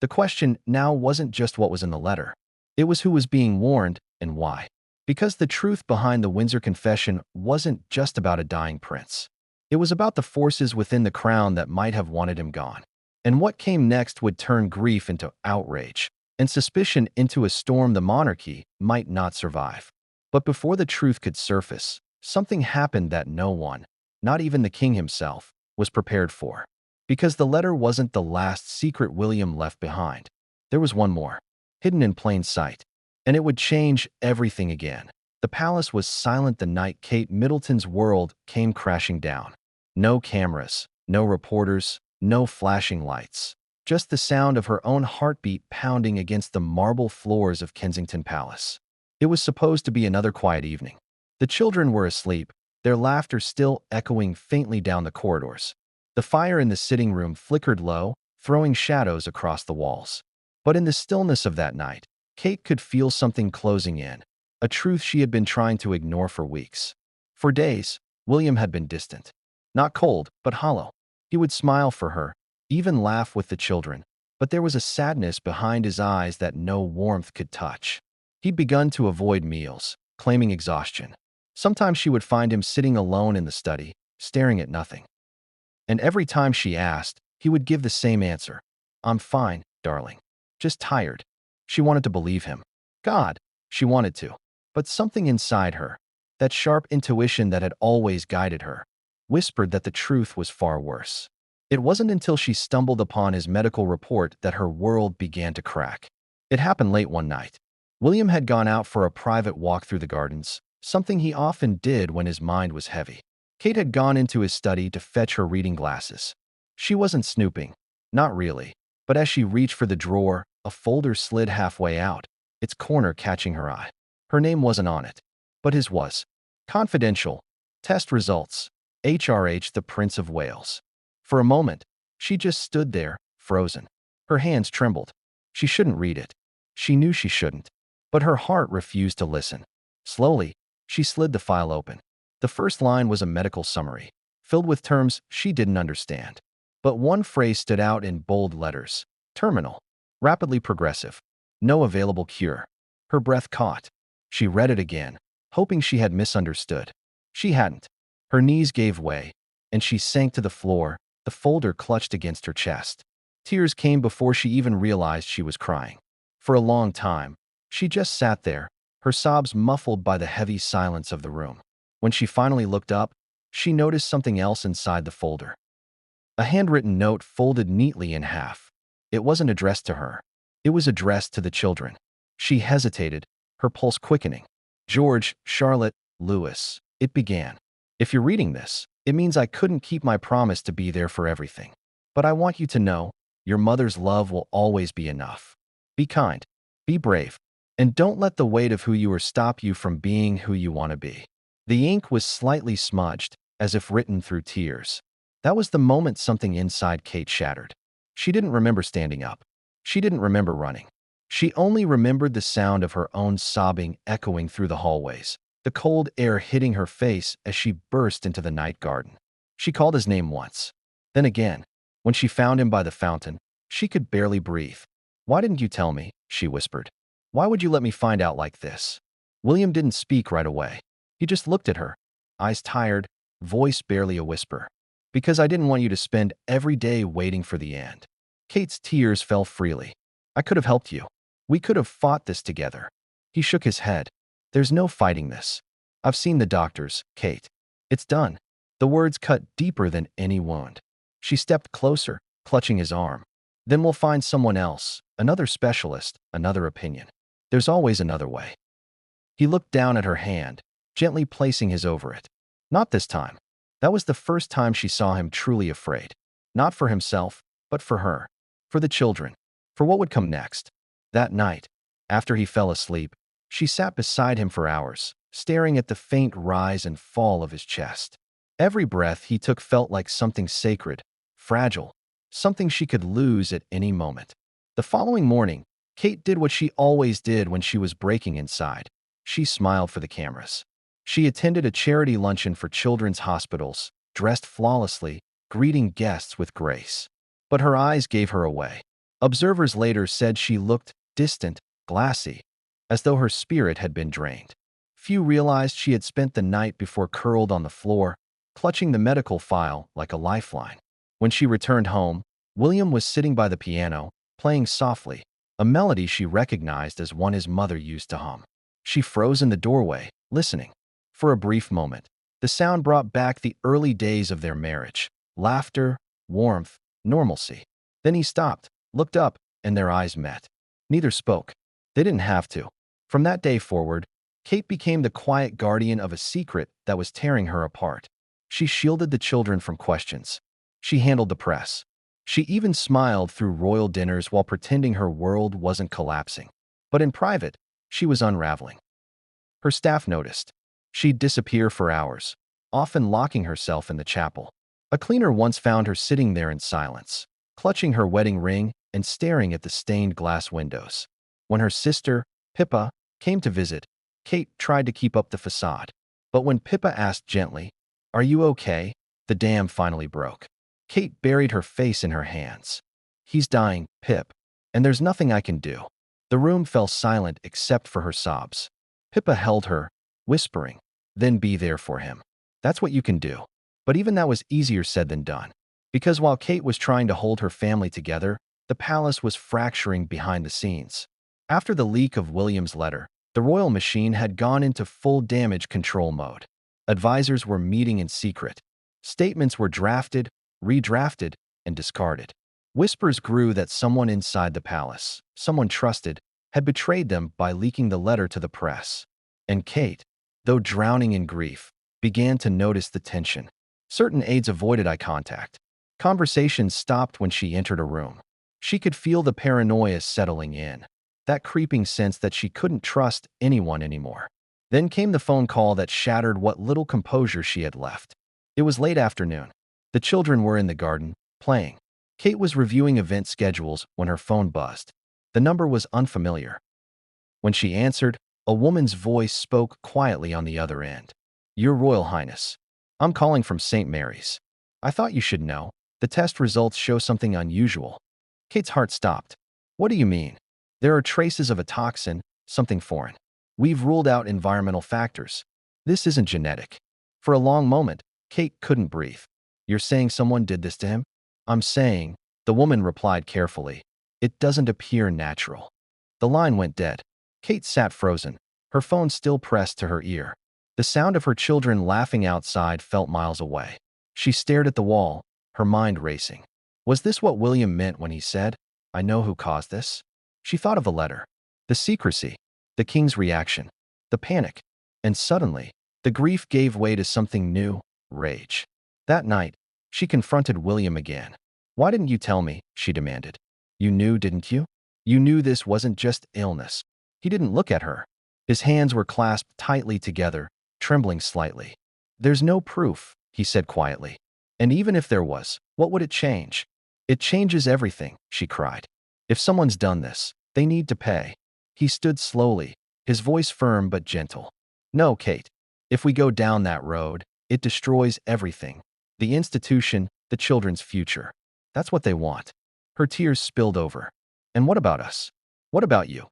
The question now wasn't just what was in the letter. It was who was being warned and why. Because the truth behind the Windsor Confession wasn't just about a dying prince. It was about the forces within the crown that might have wanted him gone. And what came next would turn grief into outrage, and suspicion into a storm the monarchy might not survive. But before the truth could surface, something happened that no one, not even the king himself, was prepared for. Because the letter wasn't the last secret William left behind. There was one more, hidden in plain sight. And it would change everything again. The palace was silent the night Kate Middleton's world came crashing down. No cameras, no reporters, no flashing lights. Just the sound of her own heartbeat pounding against the marble floors of Kensington Palace. It was supposed to be another quiet evening. The children were asleep, their laughter still echoing faintly down the corridors. The fire in the sitting room flickered low, throwing shadows across the walls. But in the stillness of that night, Kate could feel something closing in, a truth she had been trying to ignore for weeks. For days, William had been distant. Not cold, but hollow. He would smile for her, even laugh with the children, but there was a sadness behind his eyes that no warmth could touch. He'd begun to avoid meals, claiming exhaustion. Sometimes she would find him sitting alone in the study, staring at nothing. And every time she asked, he would give the same answer. I'm fine, darling. Just tired. She wanted to believe him. God, she wanted to. But something inside her, that sharp intuition that had always guided her, whispered that the truth was far worse. It wasn't until she stumbled upon his medical report that her world began to crack. It happened late one night. William had gone out for a private walk through the gardens, something he often did when his mind was heavy. Kate had gone into his study to fetch her reading glasses. She wasn't snooping, not really, but as she reached for the drawer, a folder slid halfway out, its corner catching her eye. Her name wasn't on it, but his was. Confidential. Test results. HRH, the Prince of Wales. For a moment, she just stood there, frozen. Her hands trembled. She shouldn't read it. She knew she shouldn't. But her heart refused to listen. Slowly, she slid the file open. The first line was a medical summary, filled with terms she didn't understand. But one phrase stood out in bold letters. Terminal. Rapidly progressive. No available cure. Her breath caught. She read it again, hoping she had misunderstood. She hadn't. Her knees gave way, and she sank to the floor, the folder clutched against her chest. Tears came before she even realized she was crying. For a long time, she just sat there, her sobs muffled by the heavy silence of the room. When she finally looked up, she noticed something else inside the folder. A handwritten note folded neatly in half. It wasn't addressed to her. It was addressed to the children. She hesitated, her pulse quickening. George, Charlotte, Louis. It began. If you're reading this, it means I couldn't keep my promise to be there for everything. But I want you to know, your mother's love will always be enough. Be kind. Be brave. And don't let the weight of who you are stop you from being who you want to be. The ink was slightly smudged, as if written through tears. That was the moment something inside Kate shattered. She didn't remember standing up. She didn't remember running. She only remembered the sound of her own sobbing echoing through the hallways, the cold air hitting her face as she burst into the night garden. She called his name once. Then again, when she found him by the fountain, she could barely breathe. Why didn't you tell me? She whispered. Why would you let me find out like this? William didn't speak right away. He just looked at her, eyes tired, voice barely a whisper. Because I didn't want you to spend every day waiting for the end. Kate's tears fell freely. I could have helped you. We could have fought this together. He shook his head. There's no fighting this. I've seen the doctors, Kate. It's done. The words cut deeper than any wound. She stepped closer, clutching his arm. Then we'll find someone else, another specialist, another opinion. There's always another way. He looked down at her hand, gently placing his over it. Not this time. That was the first time she saw him truly afraid. Not for himself, but for her. For the children. For what would come next. That night, after he fell asleep, she sat beside him for hours, staring at the faint rise and fall of his chest. Every breath he took felt like something sacred, fragile, something she could lose at any moment. The following morning, Kate did what she always did when she was breaking inside. She smiled for the cameras. She attended a charity luncheon for children's hospitals, dressed flawlessly, greeting guests with grace. But her eyes gave her away. Observers later said she looked distant, glassy, as though her spirit had been drained. Few realized she had spent the night before curled on the floor, clutching the medical file like a lifeline. When she returned home, William was sitting by the piano, playing softly, a melody she recognized as one his mother used to hum. She froze in the doorway, listening. For a brief moment, the sound brought back the early days of their marriage. Laughter, warmth, normalcy. Then he stopped, looked up, and their eyes met. Neither spoke. They didn't have to. From that day forward, Kate became the quiet guardian of a secret that was tearing her apart. She shielded the children from questions. She handled the press. She even smiled through royal dinners while pretending her world wasn't collapsing. But in private, she was unraveling. Her staff noticed. She'd disappear for hours, often locking herself in the chapel. A cleaner once found her sitting there in silence, clutching her wedding ring and staring at the stained glass windows. When her sister, Pippa, came to visit, Kate tried to keep up the facade. But when Pippa asked gently, "Are you okay?" the dam finally broke. Kate buried her face in her hands. "He's dying, Pip, and there's nothing I can do." The room fell silent except for her sobs. Pippa held her, whispering, "Then be there for him. That's what you can do." But even that was easier said than done. Because while Kate was trying to hold her family together, the palace was fracturing behind the scenes. After the leak of William's letter, the royal machine had gone into full damage control mode. Advisors were meeting in secret. Statements were drafted, redrafted, and discarded. Whispers grew that someone inside the palace, someone trusted, had betrayed them by leaking the letter to the press. And Kate, though drowning in grief, began to notice the tension. Certain aides avoided eye contact. Conversations stopped when she entered a room. She could feel the paranoia settling in, that creeping sense that she couldn't trust anyone anymore. Then came the phone call that shattered what little composure she had left. It was late afternoon. The children were in the garden, playing. Kate was reviewing event schedules when her phone buzzed. The number was unfamiliar. When she answered, a woman's voice spoke quietly on the other end. "Your Royal Highness, I'm calling from St. Mary's. I thought you should know. The test results show something unusual." Kate's heart stopped. "What do you mean?" "There are traces of a toxin, something foreign. We've ruled out environmental factors. This isn't genetic." For a long moment, Kate couldn't breathe. "You're saying someone did this to him?" "I'm saying," the woman replied carefully, "it doesn't appear natural." The line went dead. Kate sat frozen, her phone still pressed to her ear. The sound of her children laughing outside felt miles away. She stared at the wall, her mind racing. Was this what William meant when he said, "I know who caused this"? She thought of a letter, the secrecy, the king's reaction, the panic, and suddenly, the grief gave way to something new, rage. That night, she confronted William again. "Why didn't you tell me?" she demanded. "You knew, didn't you? You knew this wasn't just illness." He didn't look at her. His hands were clasped tightly together, trembling slightly. "There's no proof," he said quietly. "And even if there was, what would it change?" "It changes everything," she cried. "If someone's done this, they need to pay." He stood slowly, his voice firm but gentle. "No, Kate. If we go down that road, it destroys everything. The institution, the children's future. That's what they want." Her tears spilled over. "And what about us? What about you?"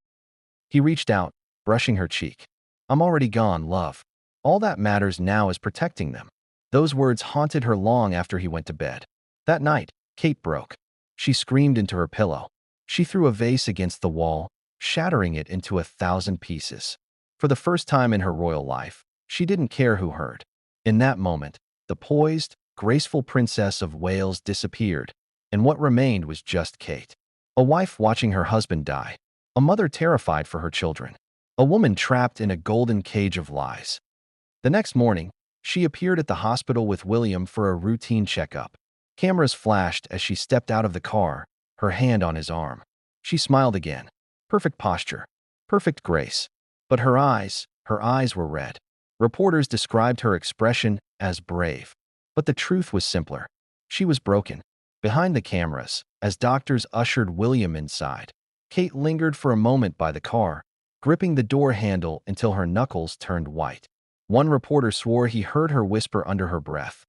He reached out, brushing her cheek. "I'm already gone, love. All that matters now is protecting them." Those words haunted her long after he went to bed. That night, Kate broke. She screamed into her pillow. She threw a vase against the wall, shattering it into 1,000 pieces. For the first time in her royal life, she didn't care who heard. In that moment, the poised, graceful princess of Wales disappeared, and what remained was just Kate. A wife watching her husband die. A mother terrified for her children. A woman trapped in a golden cage of lies. The next morning, she appeared at the hospital with William for a routine checkup. Cameras flashed as she stepped out of the car, her hand on his arm. She smiled again. Perfect posture. Perfect grace. But her eyes were red. Reporters described her expression as brave. But the truth was simpler. She was broken. Behind the cameras, as doctors ushered William inside, Kate lingered for a moment by the car, gripping the door handle until her knuckles turned white. One reporter swore he heard her whisper under her breath,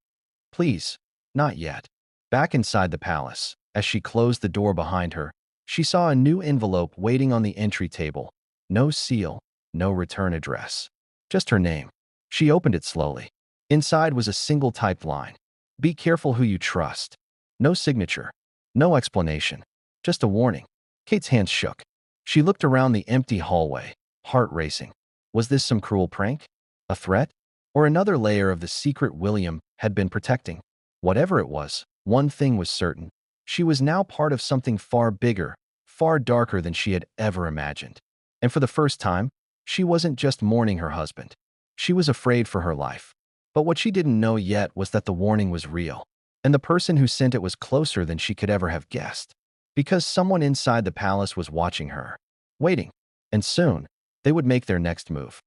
"Please, not yet." Back inside the palace, as she closed the door behind her, she saw a new envelope waiting on the entry table. No seal, no return address. Just her name. She opened it slowly. Inside was a single typed line. "Be careful who you trust." No signature. No explanation. Just a warning. Kate's hands shook. She looked around the empty hallway, heart racing. Was this some cruel prank? A threat? Or another layer of the secret William had been protecting? Whatever it was, one thing was certain. She was now part of something far bigger, far darker than she had ever imagined. And for the first time, she wasn't just mourning her husband. She was afraid for her life. But what she didn't know yet was that the warning was real. And the person who sent it was closer than she could ever have guessed. Because someone inside the palace was watching her, waiting. And soon, they would make their next move.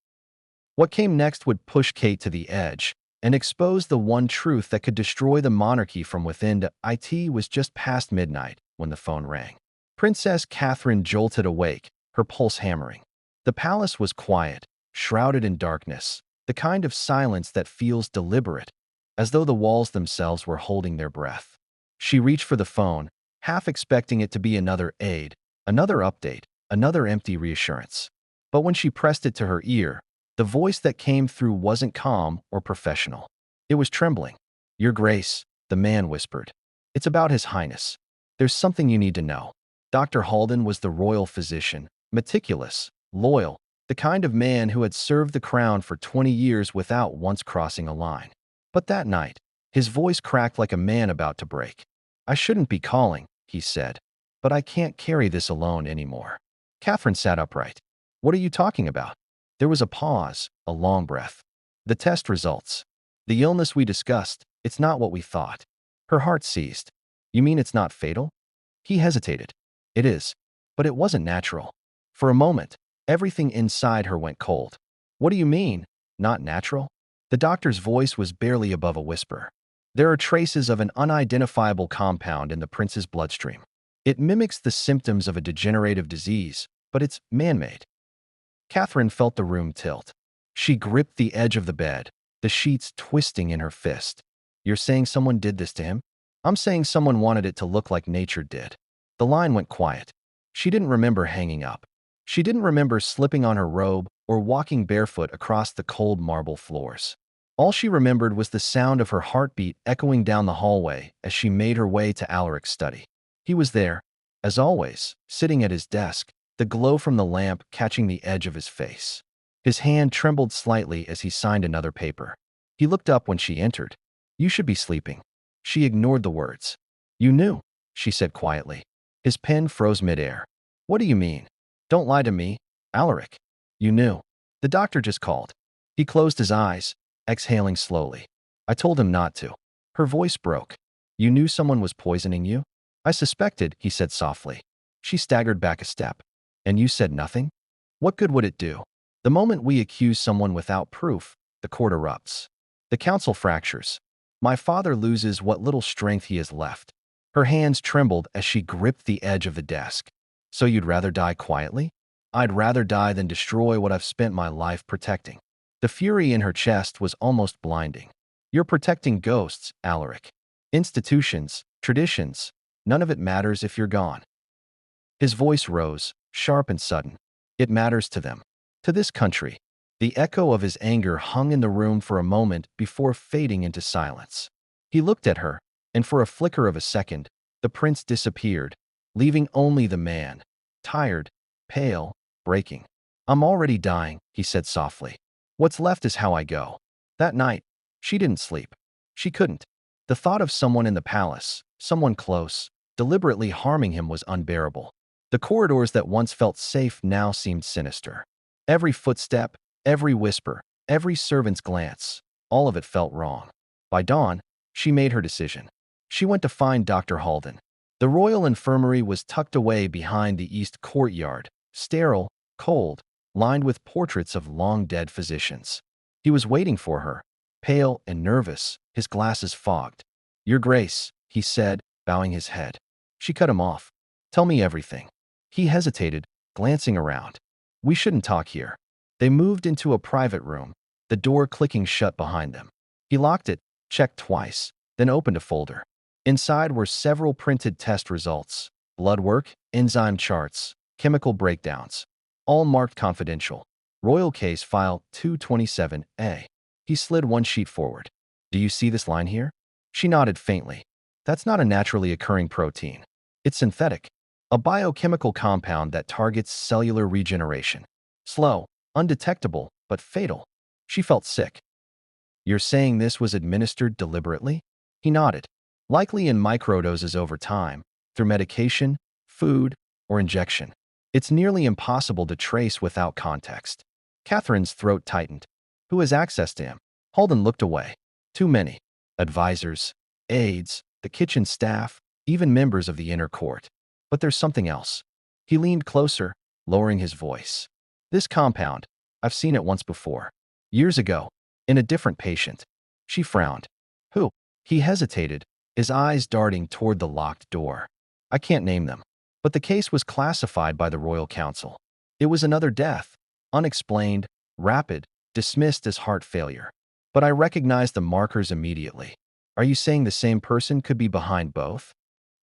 What came next would push Kate to the edge and expose the one truth that could destroy the monarchy from within. It was just past midnight when the phone rang. Princess Catherine jolted awake, her pulse hammering. The palace was quiet, shrouded in darkness, the kind of silence that feels deliberate, as though the walls themselves were holding their breath. She reached for the phone, half expecting it to be another aide, another update, another empty reassurance. But when she pressed it to her ear, the voice that came through wasn't calm or professional. It was trembling. "Your Grace," the man whispered. "It's about His Highness. There's something you need to know." Dr. Halden was the royal physician, meticulous, loyal, the kind of man who had served the crown for 20 years without once crossing a line. But that night, his voice cracked like a man about to break. "I shouldn't be calling," he said, "but I can't carry this alone anymore." Catherine sat upright. "What are you talking about?" There was a pause, a long breath. "The test results. The illness we discussed, it's not what we thought." Her heart seized. "You mean it's not fatal?" He hesitated. "It is, but it wasn't natural." For a moment, everything inside her went cold. "What do you mean, not natural?" The doctor's voice was barely above a whisper. "There are traces of an unidentifiable compound in the prince's bloodstream. It mimics the symptoms of a degenerative disease, but it's man-made." Catherine felt the room tilt. She gripped the edge of the bed, the sheets twisting in her fist. "You're saying someone did this to him?" "I'm saying someone wanted it to look like nature did." The line went quiet. She didn't remember hanging up. She didn't remember slipping on her robe or walking barefoot across the cold marble floors. All she remembered was the sound of her heartbeat echoing down the hallway as she made her way to Alaric's study. He was there, as always, sitting at his desk, the glow from the lamp catching the edge of his face. His hand trembled slightly as he signed another paper. He looked up when she entered. "You should be sleeping." She ignored the words. "You knew," she said quietly. His pen froze midair. "What do you mean? Don't lie to me, Alaric. You knew." "The doctor just called." He closed his eyes, exhaling slowly. "I told him not to." Her voice broke. "You knew someone was poisoning you?" "I suspected," he said softly. She staggered back a step. "And you said nothing?" "What good would it do? The moment we accuse someone without proof, the court erupts. The council fractures. My father loses what little strength he has left." Her hands trembled as she gripped the edge of the desk. "So you'd rather die quietly?" "I'd rather die than destroy what I've spent my life protecting." The fury in her chest was almost blinding. "You're protecting ghosts, Alaric. Institutions, traditions. None of it matters if you're gone." His voice rose, sharp and sudden. "It matters to them. To this country." The echo of his anger hung in the room for a moment before fading into silence. He looked at her, and for a flicker of a second, the prince disappeared, leaving only the man, tired, pale, breaking. "I'm already dying," he said softly. "What's left is how I go." That night, she didn't sleep. She couldn't. The thought of someone in the palace, someone close, deliberately harming him was unbearable. The corridors that once felt safe now seemed sinister. Every footstep, every whisper, every servant's glance, all of it felt wrong. By dawn, she made her decision. She went to find Dr. Halden. The royal infirmary was tucked away behind the east courtyard, sterile, cold, lined with portraits of long-dead physicians. He was waiting for her, pale and nervous, his glasses fogged. "Your Grace," he said, bowing his head. She cut him off. Tell me everything. He hesitated, glancing around. We shouldn't talk here. They moved into a private room, the door clicking shut behind them. He locked it, checked twice, then opened a folder. Inside were several printed test results, blood work, enzyme charts, chemical breakdowns, all marked confidential. Royal Case File 227A. He slid one sheet forward. Do you see this line here? She nodded faintly. That's not a naturally occurring protein. It's synthetic, a biochemical compound that targets cellular regeneration. Slow, undetectable, but fatal. She felt sick. You're saying this was administered deliberately? He nodded. Likely in microdoses over time, through medication, food, or injection. It's nearly impossible to trace without context. Catherine's throat tightened. Who has access to him? Holden looked away. Too many. Advisors, aides, the kitchen staff, even members of the inner court. But there's something else. He leaned closer, lowering his voice. This compound, I've seen it once before. Years ago, in a different patient. She frowned. Who? He hesitated, his eyes darting toward the locked door. I can't name them. But the case was classified by the Royal Council. It was another death, unexplained, rapid, dismissed as heart failure. But I recognized the markers immediately. Are you saying the same person could be behind both?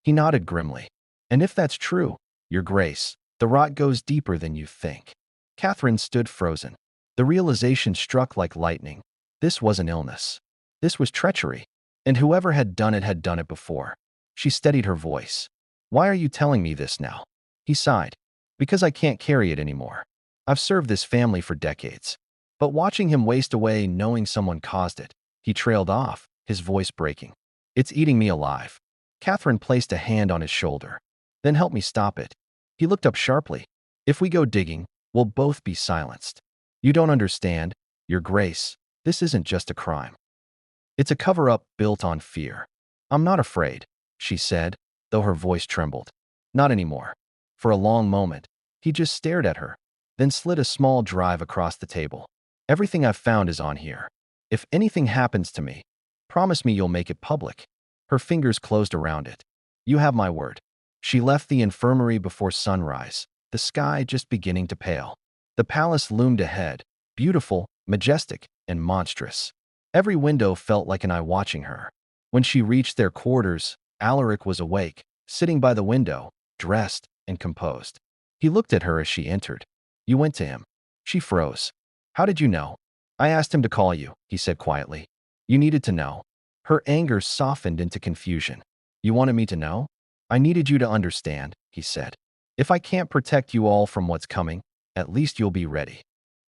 He nodded grimly. And if that's true, Your Grace, the rot goes deeper than you think. Catherine stood frozen. The realization struck like lightning. This wasn't illness. This was treachery. And whoever had done it before. She steadied her voice. Why are you telling me this now? He sighed. Because I can't carry it anymore. I've served this family for decades. But watching him waste away knowing someone caused it, he trailed off, his voice breaking. It's eating me alive. Catherine placed a hand on his shoulder. Then help me stop it. He looked up sharply. If we go digging, we'll both be silenced. You don't understand, Your Grace. This isn't just a crime. It's a cover-up built on fear. I'm not afraid, she said, though her voice trembled. Not anymore. For a long moment, he just stared at her, then slid a small drive across the table. Everything I've found is on here. If anything happens to me, promise me you'll make it public. Her fingers closed around it. You have my word. She left the infirmary before sunrise, the sky just beginning to pale. The palace loomed ahead, beautiful, majestic, and monstrous. Every window felt like an eye watching her. When she reached their quarters, Alaric was awake, sitting by the window, dressed and composed. He looked at her as she entered. You went to him. She froze. How did you know? I asked him to call you, he said quietly. You needed to know. Her anger softened into confusion. You wanted me to know? I needed you to understand, he said. If I can't protect you all from what's coming, at least you'll be ready.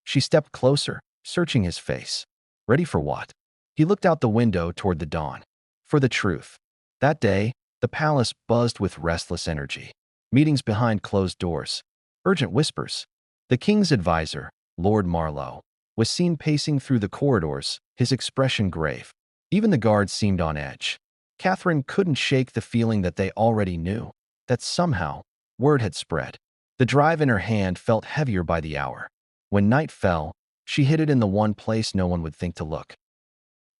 She stepped closer, searching his face. Ready for what? He looked out the window toward the dawn. For the truth. That day, the palace buzzed with restless energy. Meetings behind closed doors. Urgent whispers. The king's advisor, Lord Marlowe, was seen pacing through the corridors, his expression grave. Even the guards seemed on edge. Catherine couldn't shake the feeling that they already knew, that somehow, word had spread. The drive in her hand felt heavier by the hour. When night fell, she hid it in the one place no one would think to look.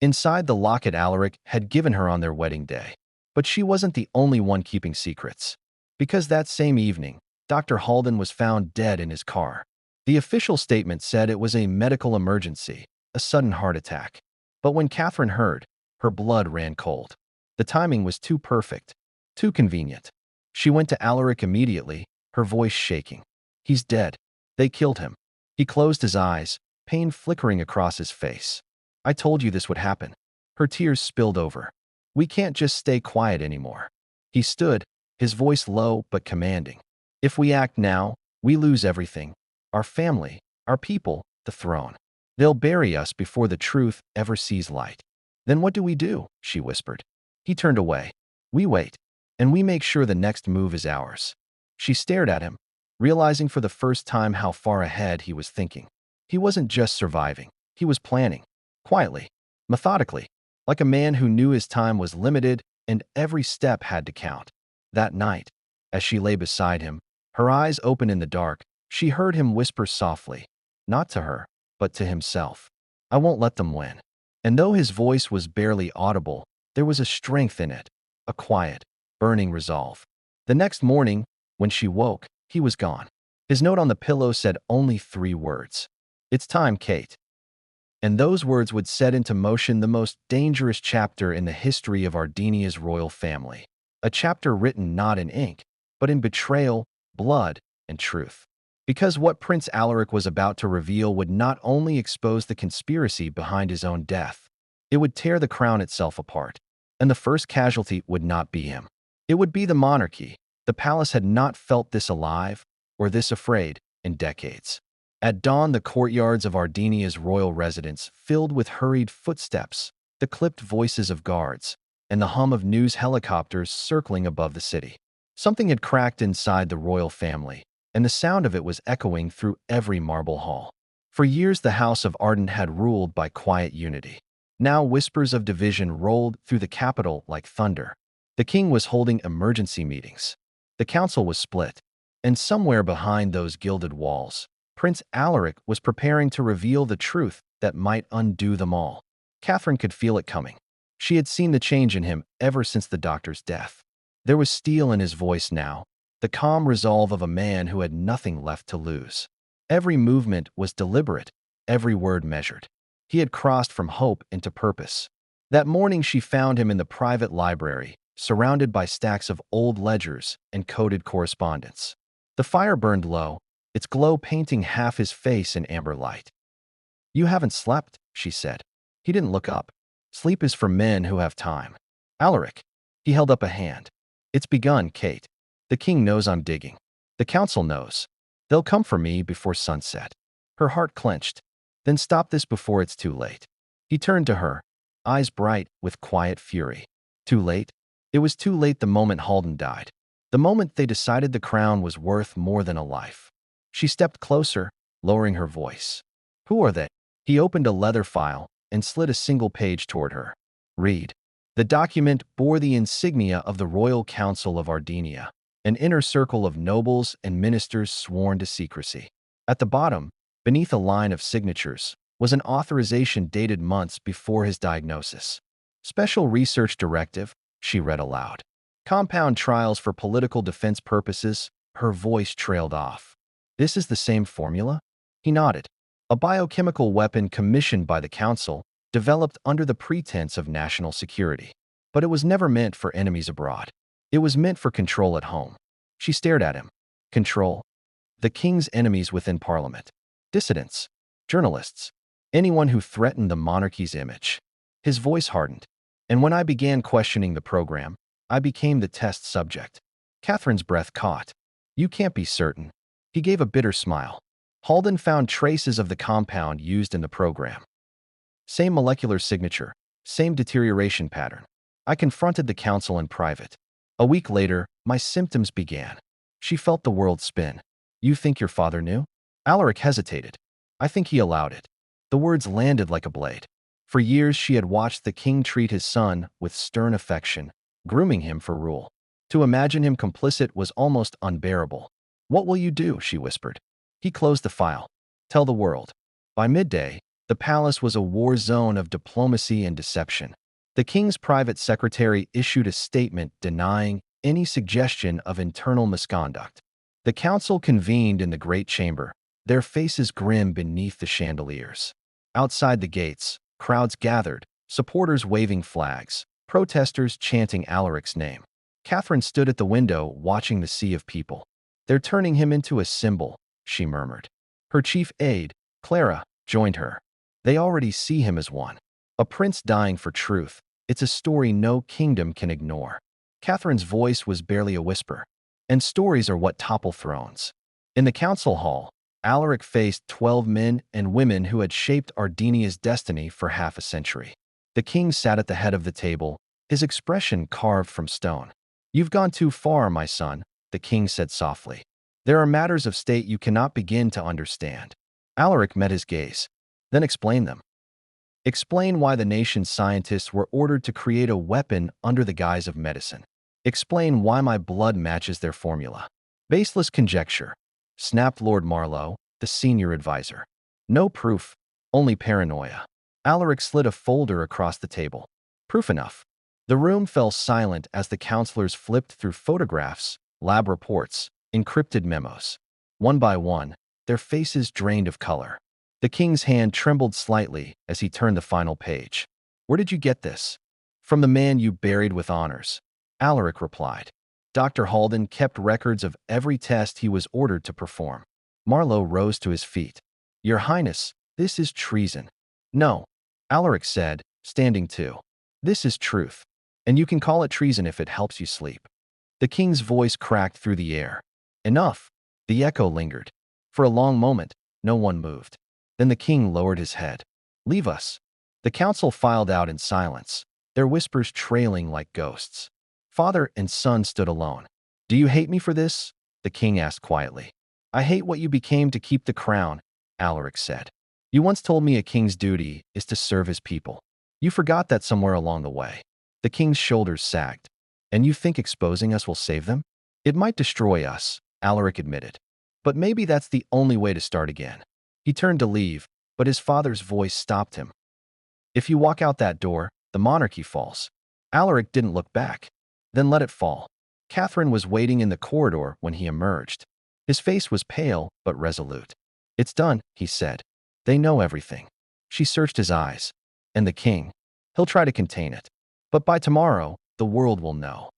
Inside the locket Alaric had given her on their wedding day. But she wasn't the only one keeping secrets. Because that same evening, Dr. Halden was found dead in his car. The official statement said it was a medical emergency, a sudden heart attack. But when Catherine heard, her blood ran cold. The timing was too perfect, too convenient. She went to Alaric immediately, her voice shaking. He's dead. They killed him. He closed his eyes, pain flickering across his face. I told you this would happen. Her tears spilled over. We can't just stay quiet anymore. He stood, his voice low but commanding. If we act now, we lose everything. Our family, our people, the throne. They'll bury us before the truth ever sees light. Then what do we do? She whispered. He turned away. We wait, and we make sure the next move is ours. She stared at him, realizing for the first time how far ahead he was thinking. He wasn't just surviving. He was planning. Quietly, methodically, like a man who knew his time was limited and every step had to count. That night, as she lay beside him, her eyes open in the dark, she heard him whisper softly, not to her, but to himself. I won't let them win. And though his voice was barely audible, there was a strength in it, a quiet, burning resolve. The next morning, when she woke, he was gone. His note on the pillow said only 3 words. "It's time, Kate." And those words would set into motion the most dangerous chapter in the history of Ardenia's royal family. A chapter written not in ink, but in betrayal, blood, and truth. Because what Prince Alaric was about to reveal would not only expose the conspiracy behind his own death, it would tear the crown itself apart. And the first casualty would not be him. It would be the monarchy. The palace had not felt this alive, or this afraid, in decades. At dawn, the courtyards of Ardenia's royal residence filled with hurried footsteps, the clipped voices of guards, and the hum of news helicopters circling above the city. Something had cracked inside the royal family, and the sound of it was echoing through every marble hall. For years, the House of Arden had ruled by quiet unity. Now whispers of division rolled through the capital like thunder. The king was holding emergency meetings. The council was split, and somewhere behind those gilded walls, Prince Alaric was preparing to reveal the truth that might undo them all. Catherine could feel it coming. She had seen the change in him ever since the doctor's death. There was steel in his voice now, the calm resolve of a man who had nothing left to lose. Every movement was deliberate, every word measured. He had crossed from hope into purpose. That morning she found him in the private library, surrounded by stacks of old ledgers and coded correspondence. The fire burned low, its glow painting half his face in amber light. "You haven't slept," she said. He didn't look up. "Sleep is for men who have time." "Alaric." He held up a hand. "It's begun, Kate. The king knows I'm digging. The council knows. They'll come for me before sunset." Her heart clenched. "Then stop this before it's too late." He turned to her, eyes bright with quiet fury. Too late? It was too late the moment Halden died. The moment they decided the crown was worth more than a life. She stepped closer, lowering her voice. "Who are they?" He opened a leather file and slid a single page toward her. "Read." The document bore the insignia of the Royal Council of Ardenia, an inner circle of nobles and ministers sworn to secrecy. At the bottom, beneath a line of signatures, was an authorization dated months before his diagnosis. "Special Research Directive," she read aloud. "Compound trials for political defense purposes." Her voice trailed off. "This is the same formula?" He nodded. "A biochemical weapon commissioned by the council, developed under the pretense of national security. But it was never meant for enemies abroad. It was meant for control at home." She stared at him. "Control?" "The king's enemies within parliament. Dissidents. Journalists. Anyone who threatened the monarchy's image." His voice hardened. "And when I began questioning the program, I became the test subject." Catherine's breath caught. "You can't be certain." He gave a bitter smile. "Halden found traces of the compound used in the program. Same molecular signature, same deterioration pattern. I confronted the council in private. A week later, my symptoms began." She felt the world spin. "You think your father knew?" Alaric hesitated. "I think he allowed it." The words landed like a blade. For years she had watched the king treat his son with stern affection, grooming him for rule. To imagine him complicit was almost unbearable. "What will you do?" she whispered. He closed the file. "Tell the world." By midday, the palace was a war zone of diplomacy and deception. The king's private secretary issued a statement denying any suggestion of internal misconduct. The council convened in the great chamber, their faces grim beneath the chandeliers. Outside the gates, crowds gathered, supporters waving flags, protesters chanting Alaric's name. Catherine stood at the window watching the sea of people. "They're turning him into a symbol," she murmured. Her chief aide, Clara, joined her. "They already see him as one. A prince dying for truth. It's a story no kingdom can ignore." Catherine's voice was barely a whisper. "And stories are what topple thrones." In the council hall, Alaric faced 12 men and women who had shaped Ardenia's destiny for half a century. The king sat at the head of the table, his expression carved from stone. "You've gone too far, my son," the king said softly. "There are matters of state you cannot begin to understand." Alaric met his gaze. "Then explain them." "Explain why the nation's scientists were ordered to create a weapon under the guise of medicine. Explain why my blood matches their formula." "Baseless conjecture," snapped Lord Marlowe, the senior advisor. "No proof, only paranoia." Alaric slid a folder across the table. "Proof enough. The room fell silent as the counselors flipped through photographs, lab reports, encrypted memos. One by one, their faces drained of color. The king's hand trembled slightly as he turned the final page. "Where did you get this?" "From the man you buried with honors," Alaric replied. Dr. Halden kept records of every test he was ordered to perform. Marlowe rose to his feet. "Your Highness, this is treason." "No," Alaric said, standing too. "This is truth. And you can call it treason if it helps you sleep." The king's voice cracked through the air. "Enough!" The echo lingered. For a long moment, no one moved. Then the king lowered his head. "Leave us." The council filed out in silence, their whispers trailing like ghosts. Father and son stood alone. "Do you hate me for this?" the king asked quietly. "I hate what you became to keep the crown," Alaric said. "You once told me a king's duty is to serve his people. You forgot that somewhere along the way." The king's shoulders sagged. "And you think exposing us will save them?" "It might destroy us," Alaric admitted. "But maybe that's the only way to start again." He turned to leave, but his father's voice stopped him. "If you walk out that door, the monarchy falls." Alaric didn't look back. "Then let it fall." Catherine was waiting in the corridor when he emerged. His face was pale but resolute. "It's done," he said. "They know everything." She searched his eyes. "And the king? He'll try to contain it. But by tomorrow, the world will know."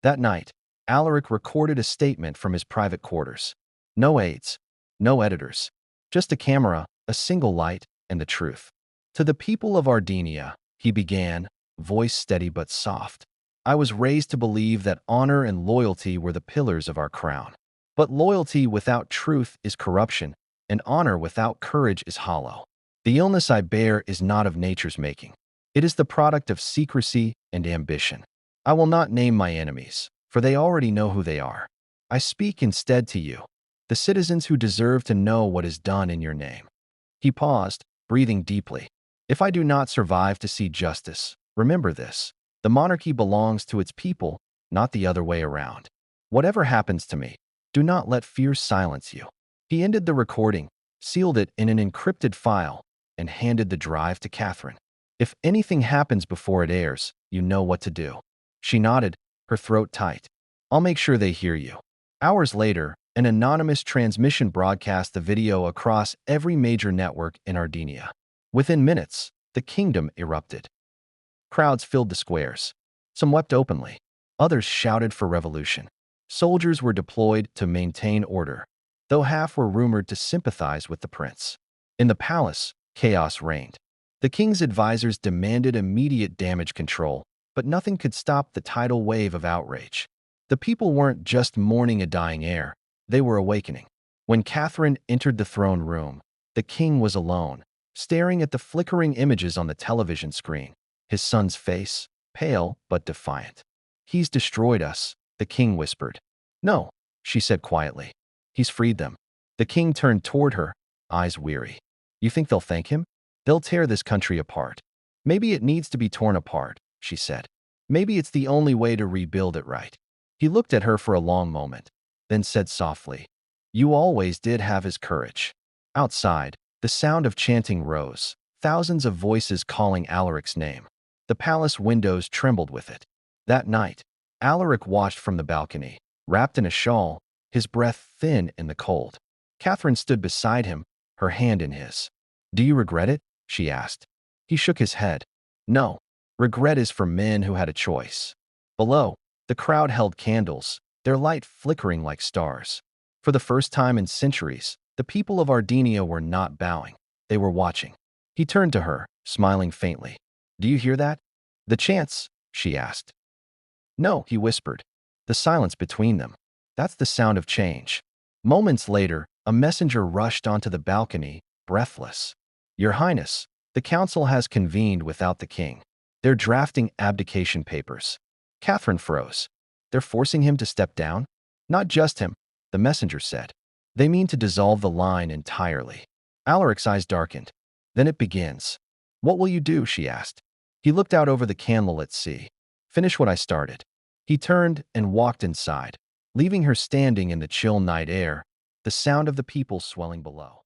That night, Alaric recorded a statement from his private quarters. No aides, no editors, just a camera, a single light, and the truth. "To the people of Ardinia," he began, voice steady but soft. "I was raised to believe that honor and loyalty were the pillars of our crown. But loyalty without truth is corruption, and honor without courage is hollow. The illness I bear is not of nature's making. It is the product of secrecy and ambition. I will not name my enemies, for they already know who they are. I speak instead to you, the citizens who deserve to know what is done in your name." He paused, breathing deeply. "If I do not survive to see justice, remember this. The monarchy belongs to its people, not the other way around. Whatever happens to me, do not let fear silence you." He ended the recording, sealed it in an encrypted file, and handed the drive to Catherine. "If anything happens before it airs, you know what to do." She nodded, her throat tight. "I'll make sure they hear you." Hours later, an anonymous transmission broadcast the video across every major network in Ardinia. Within minutes, the kingdom erupted. Crowds filled the squares. Some wept openly. Others shouted for revolution. Soldiers were deployed to maintain order, though half were rumored to sympathize with the prince. In the palace, chaos reigned. The king's advisors demanded immediate damage control, but nothing could stop the tidal wave of outrage. The people weren't just mourning a dying heir, they were awakening. When Catherine entered the throne room, the king was alone, staring at the flickering images on the television screen, his son's face, pale but defiant. "He's destroyed us," the king whispered. "No," she said quietly. "He's freed them." The king turned toward her, eyes weary. "You think they'll thank him? They'll tear this country apart." "Maybe it needs to be torn apart," she said. "Maybe it's the only way to rebuild it right." He looked at her for a long moment, then said softly, "You always did have his courage." Outside, the sound of chanting rose, thousands of voices calling Alaric's name. The palace windows trembled with it. That night, Alaric watched from the balcony, wrapped in a shawl, his breath thin in the cold. Catherine stood beside him, her hand in his. "Do you regret it?" she asked. He shook his head. "No. Regret is for men who had a choice." Below, the crowd held candles, their light flickering like stars. For the first time in centuries, the people of Ardinia were not bowing. They were watching. He turned to her, smiling faintly. "Do you hear that?" "The chants?" she asked. "No," he whispered. The silence between them. "That's the sound of change." Moments later, a messenger rushed onto the balcony, breathless. "Your Highness, the council has convened without the king. They're drafting abdication papers." Catherine froze. "They're forcing him to step down?" "Not just him," the messenger said. "They mean to dissolve the line entirely." Alaric's eyes darkened. "Then it begins." "What will you do?" she asked. He looked out over the candlelit sea. "Finish what I started." He turned and walked inside, leaving her standing in the chill night air, the sound of the people swelling below.